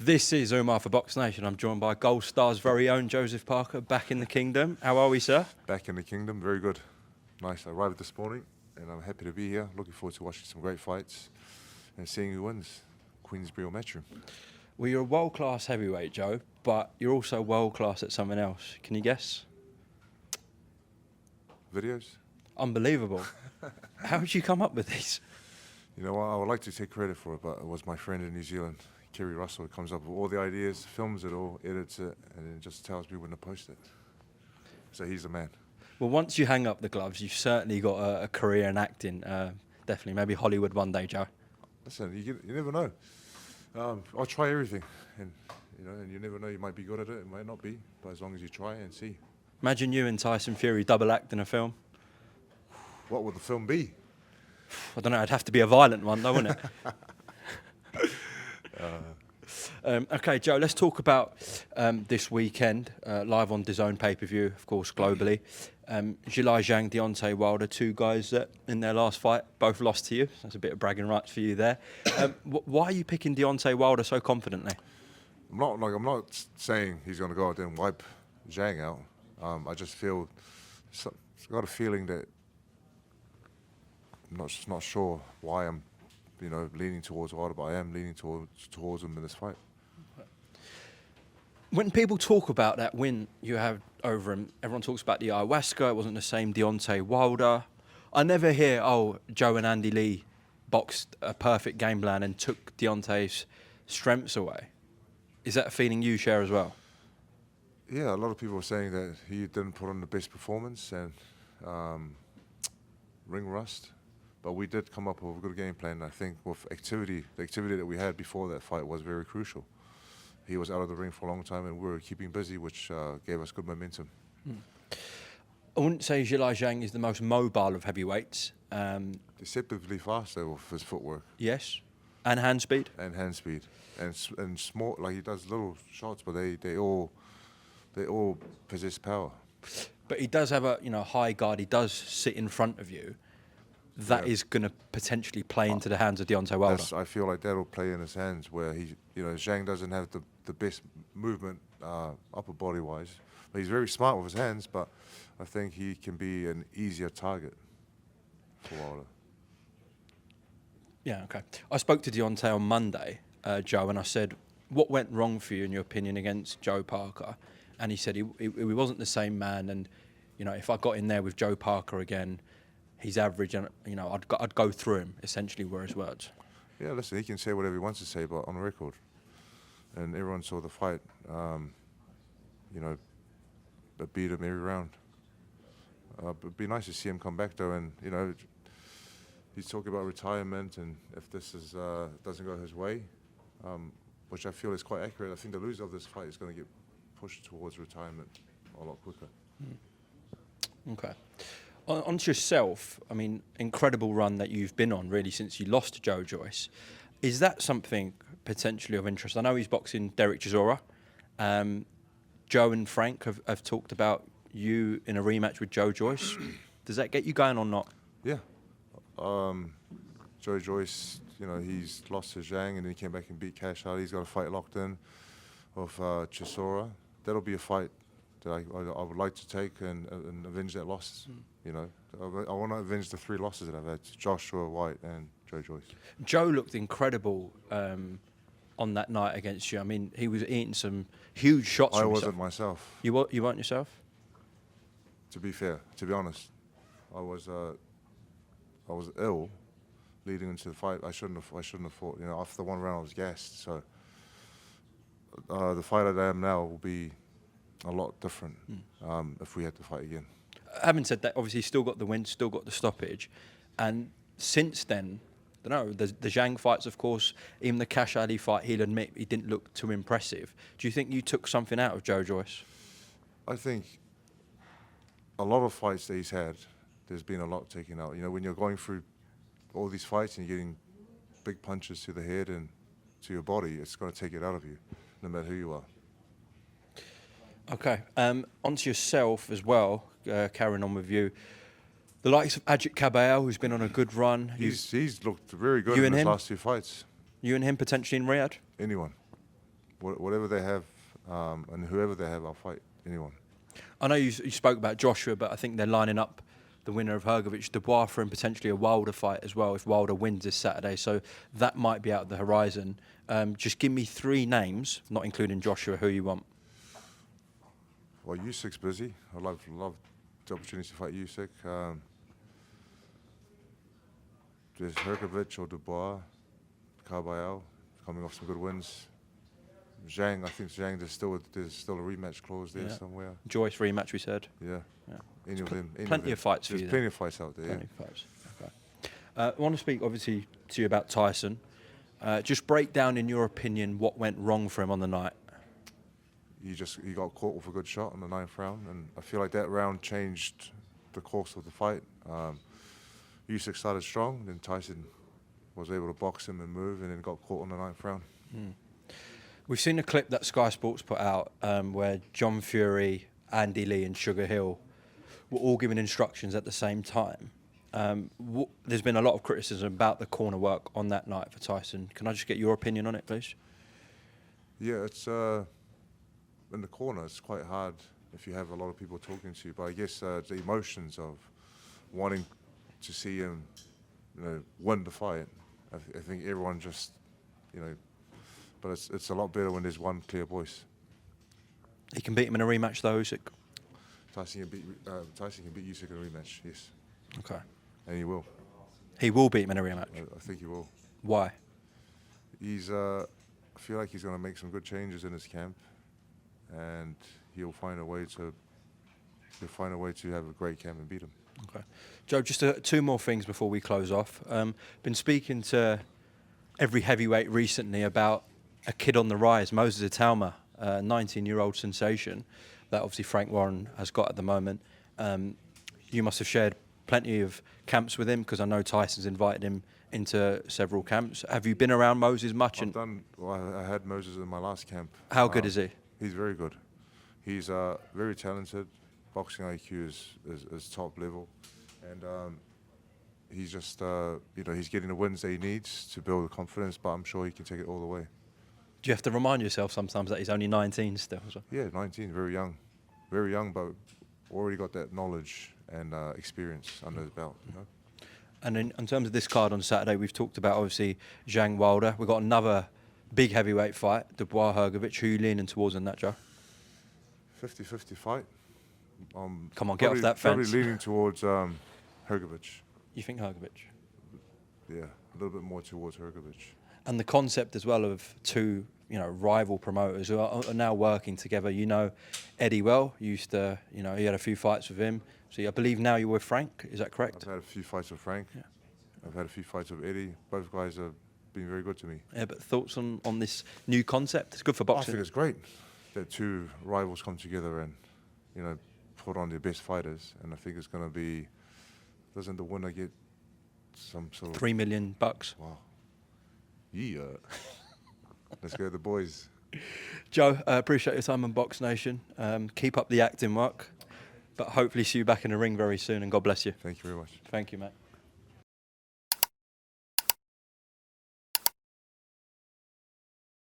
This is Umar for BoxNation. I'm joined by Gold Star's very own Joseph Parker, back in the kingdom. How are we, sir? Back in the kingdom, very good. Nice. I arrived this morning, and I'm happy to be here. Looking forward to watching some great fights and seeing who wins. Queensbury or Matchroom. Well, you're a world-class heavyweight, Joe, but you're also world-class at something else. Can you guess? Videos? Unbelievable. How did you come up with these? You know what? I would like to take credit for it, but it was my friend in New Zealand, Kerry Russell, who comes up with all the ideas, films it all, edits it, and then just tells me when to post it. So he's the man. Well, once you hang up the gloves, you've certainly got a career in acting. Definitely, maybe Hollywood one day, Joe. Listen, you never know. I'll try everything, and you never know. You might be good at it, it might not be, but as long as you try and see. Imagine you and Tyson Fury double act in a film. What would the film be? I don't know. It'd have to be a violent one, though, wouldn't it? Okay, Joe, let's talk about this weekend, live on DAZN pay-per-view, of course, globally. Zhilei Zhang, Deontay Wilder, two guys that in their last fight both lost to you. That's a bit of bragging rights for you there. Why are you picking Deontay Wilder so confidently? I'm not saying he's going to go out there and wipe Zhang out. I just feel, I've got a feeling that I'm just not sure why I'm, leaning towards Wilder, but I am leaning towards him in this fight. When people talk about that win you have over him, everyone talks about the ayahuasca. It wasn't the same Deontay Wilder. I never hear, Joe and Andy Lee boxed a perfect game plan and took Deontay's strengths away. Is that a feeling you share as well? Yeah, a lot of people are saying that he didn't put on the best performance and ring rust. But we did come up with a good game plan. I think with the activity that we had before that fight was very crucial. He was out of the ring for a long time, and we were keeping busy, which gave us good momentum. I wouldn't say Zhilei Zhang is the most mobile of heavyweights. Deceptively fast, though, with his footwork. Yes, and hand speed. And hand speed, and small. Like he does little shots, but they all possess power. But he does have a high guard. He does sit in front of you. That is going to potentially play into the hands of Deontay Wilder. I feel like that'll play in his hands, where Zhang doesn't have the best movement upper body wise, but he's very smart with his hands. But I think he can be an easier target for Wilder. Yeah, okay. I spoke to Deontay on Monday, Joe, and I said, what went wrong for you, in your opinion, against Joe Parker? And he said he wasn't the same man, and if I got in there with Joe Parker again, he's average, and I'd go through him. Essentially, were his words. Yeah, listen, he can say whatever he wants to say, but on record, and everyone saw the fight. But beat him every round. But it'd be nice to see him come back though, and he's talking about retirement, and if this doesn't go his way, which I feel is quite accurate. I think the loser of this fight is going to get pushed towards retirement a lot quicker. Okay. On to yourself, I mean, incredible run that you've been on, really, since you lost to Joe Joyce. Is that something potentially of interest? I know he's boxing Derek Chisora. Joe and Frank have talked about you in a rematch with Joe Joyce. Does that get you going or not? Yeah. Joe Joyce, he's lost to Zhang, and then he came back and beat Cash out. He's got a fight locked in with Chisora. That'll be a fight that I would like to take and avenge that loss. I want to avenge the 3 losses that I've had: Joshua, White, and Joe Joyce. Joe looked incredible on that night against you. I mean, he was eating some huge shots. I wasn't myself. You weren't yourself? To be fair, to be honest, I was ill leading into the fight. I shouldn't have fought. After the 1 round, I was gassed. So the fight that I am now will be a lot different if we had to fight again. Having said that, obviously, still got the win, still got the stoppage, and since then, I don't know, the Zhang fights, of course, even the Cash Ali fight, he'll admit he didn't look too impressive. Do you think you took something out of Joe Joyce? I think a lot of fights that he's had, there's been a lot taken out. When you're going through all these fights and you're getting big punches to the head and to your body, it's going to take it out of you, no matter who you are. Okay, onto yourself as well, carrying on with you. The likes of Ajit Caballero, who's been on a good run. He's looked very good in his last 2 fights. You and him potentially in Riyadh? Anyone. whatever they have and whoever they have, I'll fight anyone. I know you spoke about Joshua, but I think they're lining up the winner of Hrgovic, Dubois, for and potentially a Wilder fight as well if Wilder wins this Saturday. So that might be out of the horizon. Just give me 3 names, not including Joshua, who you want. Well, Usyk's busy. I'd love the opportunity to fight Usyk. There's Hrgovic or Dubois, Carbayal, coming off some good wins. Zhang, I think Zhang, there's still a rematch clause there somewhere. Joyce rematch, we said. Yeah. Any of them. Plenty of fights for you. There's plenty of fights out there. Plenty of fights. Okay. I want to speak, obviously, to you about Tyson. Just break down, in your opinion, what went wrong for him on the night. He got caught with a good shot in the 9th round, and I feel like that round changed the course of the fight. Usyk started strong, then Tyson was able to box him and move, and then got caught in the 9th round. We've seen a clip that Sky Sports put out where John Fury, Andy Lee and Sugar Hill were all giving instructions at the same time. There's been a lot of criticism about the corner work on that night for Tyson. Can I just get your opinion on it, please? Yeah, it's in the corner, it's quite hard if you have a lot of people talking to you. But I guess the emotions of wanting to see him, win the fight. I think everyone just, but it's a lot better when there's one clear voice. He can beat him in a rematch, though, Usyk? Tyson can beat Usyk in a rematch, yes. Okay. And he will. He will beat him in a rematch? I think he will. Why? I feel like he's going to make some good changes in his camp, and he'll find a way to have a great camp and beat him. Okay. Joe, just 2 more things before we close off. Been speaking to every heavyweight recently about a kid on the rise, Moses Italma, 19-year-old sensation that obviously Frank Warren has got at the moment. You must have shared plenty of camps with him, because I know Tyson's invited him into several camps. Have you been around Moses much? I had Moses in my last camp. How good is he? He's very good. He's very talented. Boxing IQ is top level, and he's just he's getting the wins that he needs to build the confidence. But I'm sure he can take it all the way. Do you have to remind yourself sometimes that he's only 19 still? Yeah, 19, very young, but already got that knowledge and experience under his belt. And in terms of this card on Saturday, we've talked about obviously Zhang Wilder. We've got another big heavyweight fight, Dubois Hrgovic. Who are you leaning towards in that, Joe? 50-50 fight. Come on, get off that fence. Probably leaning towards Hrgovic. You think Hrgovic? Yeah, a little bit more towards Hrgovic. And the concept as well of 2, rival promoters who are now working together. You know Eddie well. You used to, you had a few fights with him. So I believe now you're with Frank. Is that correct? I've had a few fights with Frank. Yeah. I've had a few fights with Eddie. Both guys have been very good to me. Yeah, but thoughts on this new concept? It's good for I boxing. think it's great that 2 rivals come together and, put on their best fighters. And I think it's going to be, doesn't the winner get some sort of... $3 million. Wow. Yeah. Let's go, the boys. Joe, appreciate your time on BoxNation. Keep up the acting work, but hopefully see you back in the ring very soon, and God bless you. Thank you very much. Thank you, mate.